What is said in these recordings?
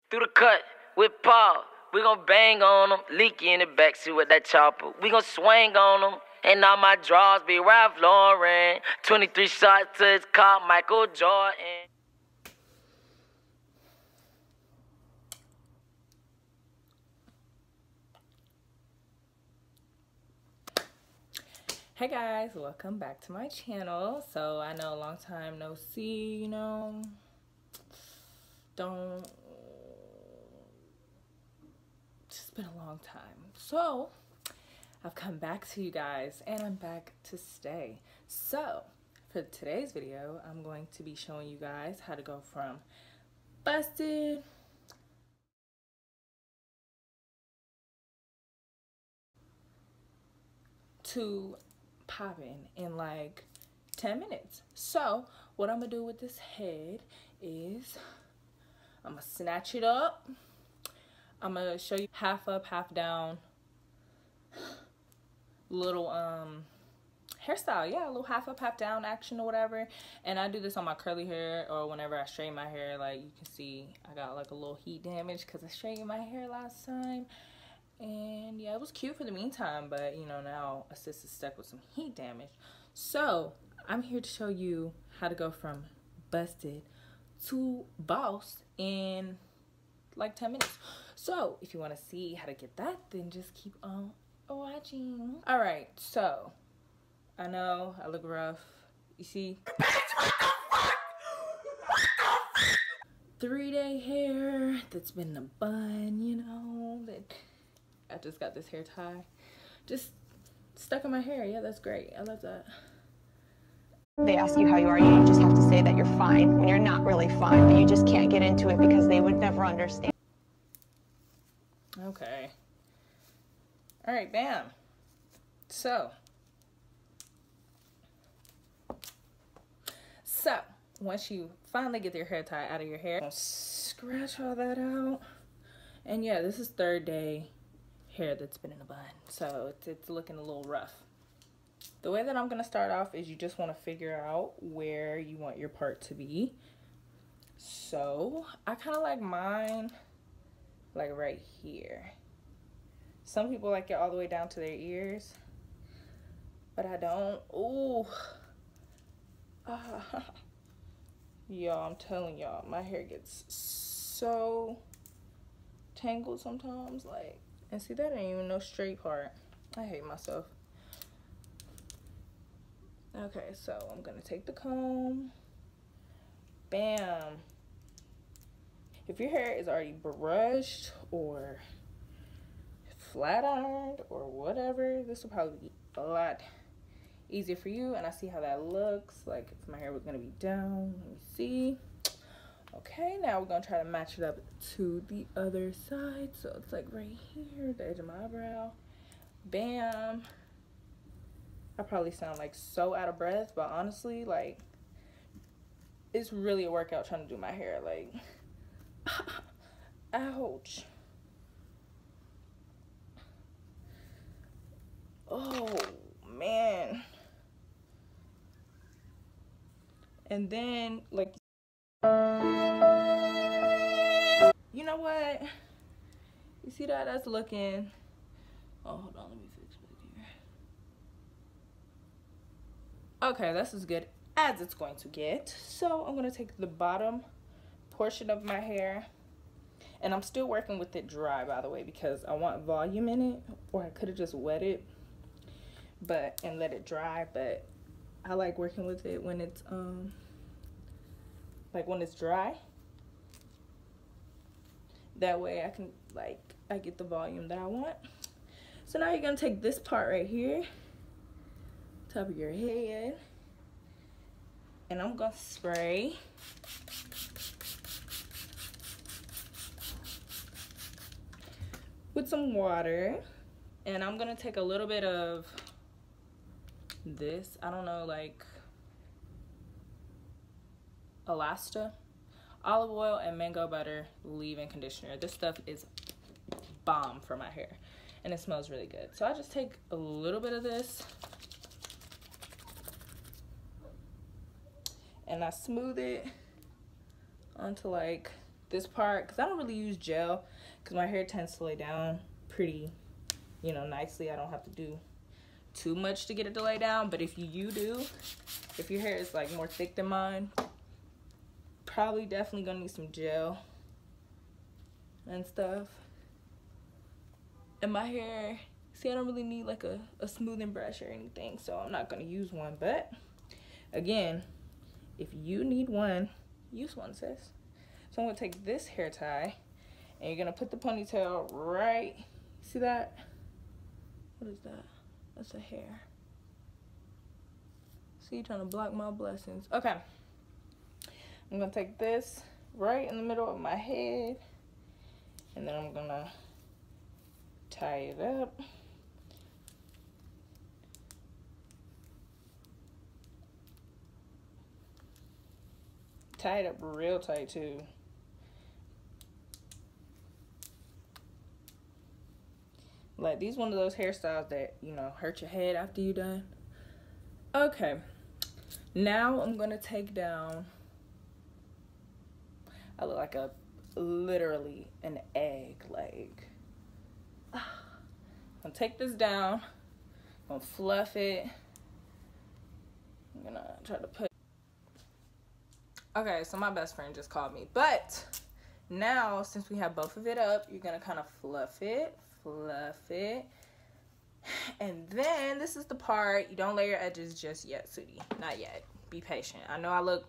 Through the cut with Paul. We gon' bang on them, leaky in the backseat with that chopper. We gon' swing on them, and all my draws be Ralph Lauren. 23 shots to his car, Michael Jordan. Hey guys, welcome back to my channel. So I know a long time no see, you know, it's been a long time. So I've come back to you guys and I'm back to stay. So for today's video, I'm going to be showing you guys how to go from busted to popping in like 10 minutes. So what I'm gonna do with this head is I'm gonna snatch it up. I'm gonna show you half up, half down little hairstyle. Yeah, a little half up, half down action or whatever. And I do this on my curly hair or whenever I straighten my hair. Like you can see I got like a little heat damage because I straightened my hair last time. And yeah, it was cute for the meantime, but you know, now a sis is stuck with some heat damage. So I'm here to show you how to go from busted to boss in like 10 minutes. So if you want to see how to get that, then just keep on watching. All right, so I know I look rough. You see? 3-day hair that's been in a bun, you know, that I just got this hair tie just stuck in my hair. Yeah, that's great. I love that. They ask you how you are, you just have to say that you're fine when you're not really fine, but you just can't get into it because they would never understand. Okay. All right, bam. So once you finally get your hair tie out of your hair, scratch all that out. And yeah, this is 3rd day hair that's been in a bun, so it's looking a little rough. The way that I'm gonna start off is you just want to figure out where you want your part to be. So I kind of like mine like right here. Some people like it all the way down to their ears, but I don't. Ooh. Y'all, I'm telling y'all, my hair gets so tangled sometimes, like, and see, that ain't even no straight part. I hate myself. Okay, so I'm gonna take the comb. Bam. If your hair is already brushed or flat ironed or whatever, this will probably be a lot easier for you. And I see how that looks like if my hair was gonna be down. Let me see. Okay, now we're gonna try to match it up to the other side. So it's like right here, the edge of my eyebrow. Bam. I probably sound like so out of breath, but honestly, like, it's really a workout trying to do my hair. Like, ouch. Oh man. And then, like, you know what? You see that? That's looking. Oh, hold on. Let me fix it here. Okay, that's as good as it's going to get. So I'm going to take the bottom portion of my hair. And I'm still working with it dry, by the way, because I want volume in it. Or I could have just wet it and let it dry. But I like working with it when it's, like when it's dry. That way I can, like, I get the volume that I want. So now you're gonna take this part right here, top of your head, and I'm gonna spray with some water. And I'm gonna take a little bit of this, I don't know, like Elasta, olive oil, and mango butter leave-in conditioner. This stuff is bomb for my hair and it smells really good. So I just take a little bit of this and I smooth it onto like this part, because I don't really use gel, because my hair tends to lay down pretty, you know, nicely. I don't have to do too much to get it to lay down. But if you do, if your hair is like more thick than mine, probably definitely gonna need some gel and stuff. And my hair, see, I don't really need like a smoothing brush or anything, so I'm not gonna use one. But again, if you need one, use one, sis. So I'm gonna take this hair tie, and you're gonna put the ponytail right, see that? What is that? That's a hair. See, you're trying to block my blessings. Okay. I'm gonna take this right in the middle of my head, and then I'm gonna tie it up. Tie it up real tight too. Like, these one of those hairstyles that, you know, hurt your head after you're done. Okay. Now I'm gonna take down, I look like literally an egg. Like, I'm gonna take this down, I'm gonna fluff it. I'm gonna try to put, okay, so my best friend just called me. But now, since we have both of it up, you're gonna kind of fluff it. And then this is the part, you don't lay your edges just yet, sweetie. Not yet. Be patient. I know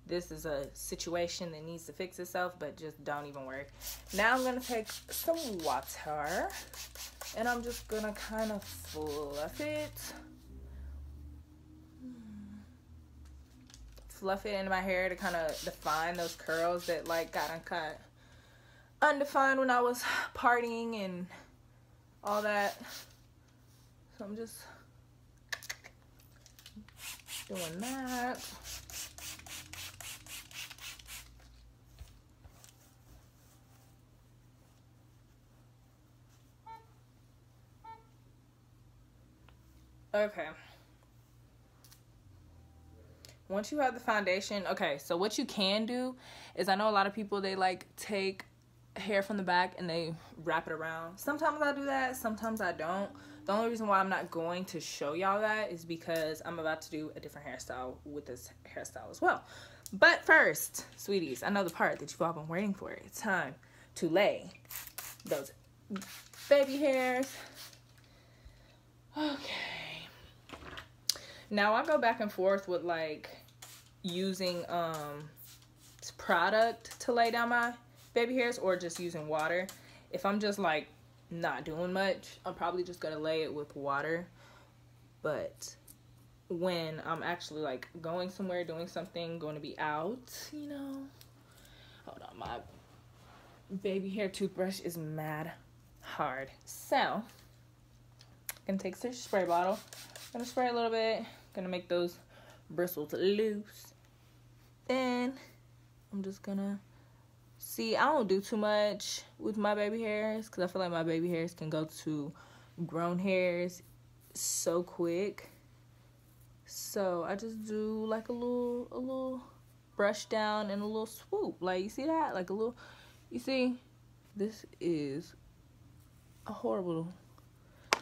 this is a situation that needs to fix itself, but just don't even worry. Now I'm gonna take some water, and I'm just gonna kind of fluff it. Fluff it into my hair to kind of define those curls that like got uncut, undefined when I was partying and all that. So I'm just doing that. Okay. Once you have the foundation, okay, so what you can do is, I know a lot of people, they like take hair from the back and they wrap it around. Sometimes I do that, sometimes I don't. The only reason why I'm not going to show y'all that is because I'm about to do a different hairstyle with this hairstyle as well. But first, sweeties, I know the part that you've all been waiting for. It's time to lay those baby hairs. Okay. Now I go back and forth with like using product to lay down my baby hairs or just using water. If I'm just like not doing much, I'm probably just gonna lay it with water. But when I'm actually like going somewhere, doing something, going to be out, you know. Hold on, my baby hair toothbrush is mad hard. So I'm gonna take a spray bottle, gonna spray a little bit, gonna make those bristles loose. Then I'm just gonna see, I don't do too much with my baby hairs because I feel like my baby hairs can go to grown hairs so quick. So I just do like a little brush down and a little swoop. Like, you see that? Like a little, you see, this is a horrible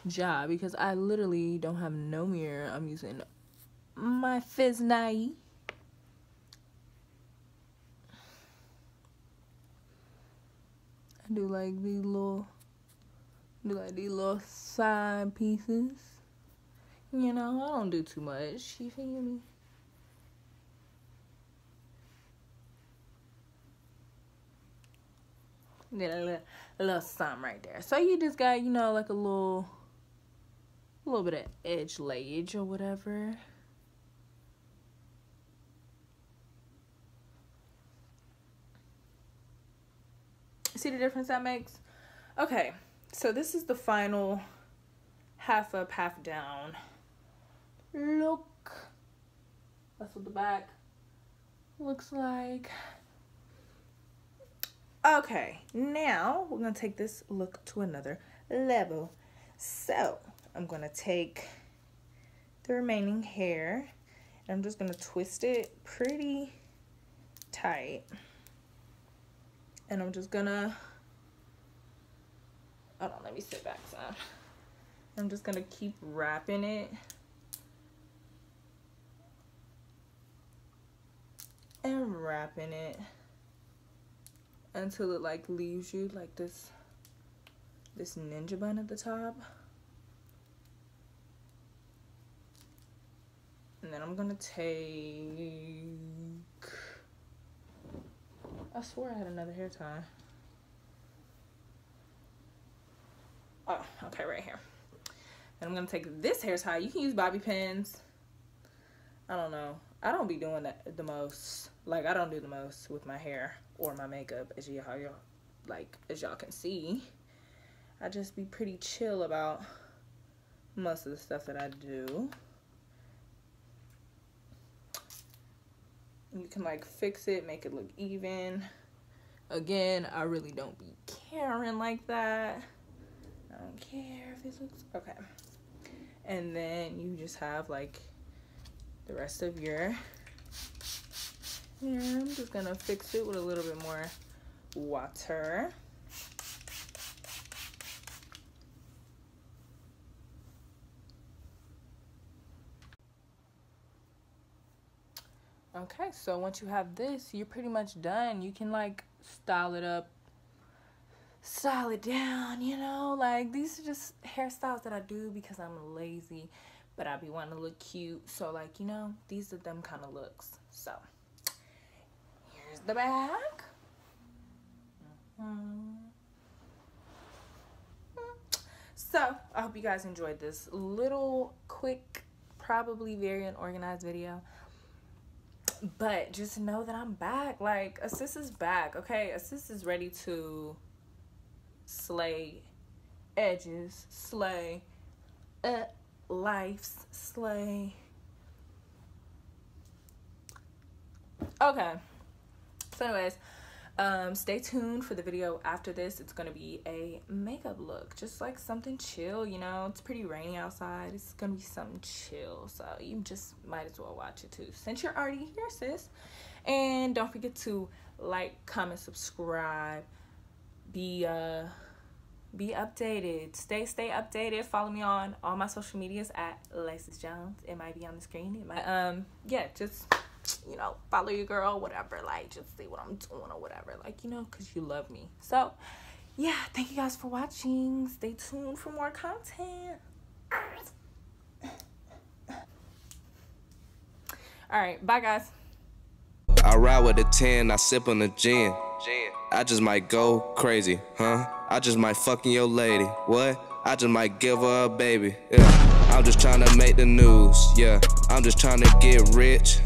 job because I literally don't have no mirror. I'm using my Fizz Night. I do like these little side pieces. You know, I don't do too much. You feel me? Get a little something right there. So you just got, you know, like a little bit of edge layage or whatever. See the difference that makes? Okay, so this is the final half up, half down look. That's what the back looks like. Okay, now we're gonna take this look to another level. So I'm gonna take the remaining hair and I'm just gonna twist it pretty tight. And I'm just gonna, hold on, let me sit back some. I'm just gonna keep wrapping it. And wrapping it until it like leaves you like this ninja bun at the top. And then I'm gonna take, I swore I had another hair tie. Oh, okay, right here. And I'm gonna take this hair tie. You can use bobby pins. I don't know. I don't be doing that the most. Like, I don't do the most with my hair or my makeup, as y'all can see. I just be pretty chill about most of the stuff that I do. You can like fix it, make it look even. Again, I really don't be caring like that. I don't care if it looks okay. And then you just have like the rest of your hair. I'm just gonna fix it with a little bit more water. Okay, so once you have this, you're pretty much done. You can like style it up, style it down, you know, like these are just hairstyles that I do because I'm lazy, but I be wanting to look cute. So like, you know, these are them kind of looks. So here's the back. So I hope you guys enjoyed this little quick, probably very unorganized video. But just know that I'm back. Like, Assist is back, okay? Assist is ready to slay edges, slay lives, slay. Okay. So anyways, stay tuned for the video after this. It's gonna be a makeup look, just like something chill, you know. It's pretty rainy outside. It's gonna be something chill, so you just might as well watch it too since you're already here, sis. And don't forget to like, comment, subscribe, be updated, stay updated. Follow me on all my social medias at Laces Jones. It might be on the screen. It might yeah, just, you know, follow your girl, whatever, like just see what I'm doing or whatever, like, you know, because you love me. So yeah, thank you guys for watching. Stay tuned for more content. All right, bye guys. I ride with a 10, I sip on the gin. I just might go crazy, huh? I just might fucking your lady. What? I just might give her a baby. Yeah. I'm just trying to make the news. Yeah. I'm just trying to get rich.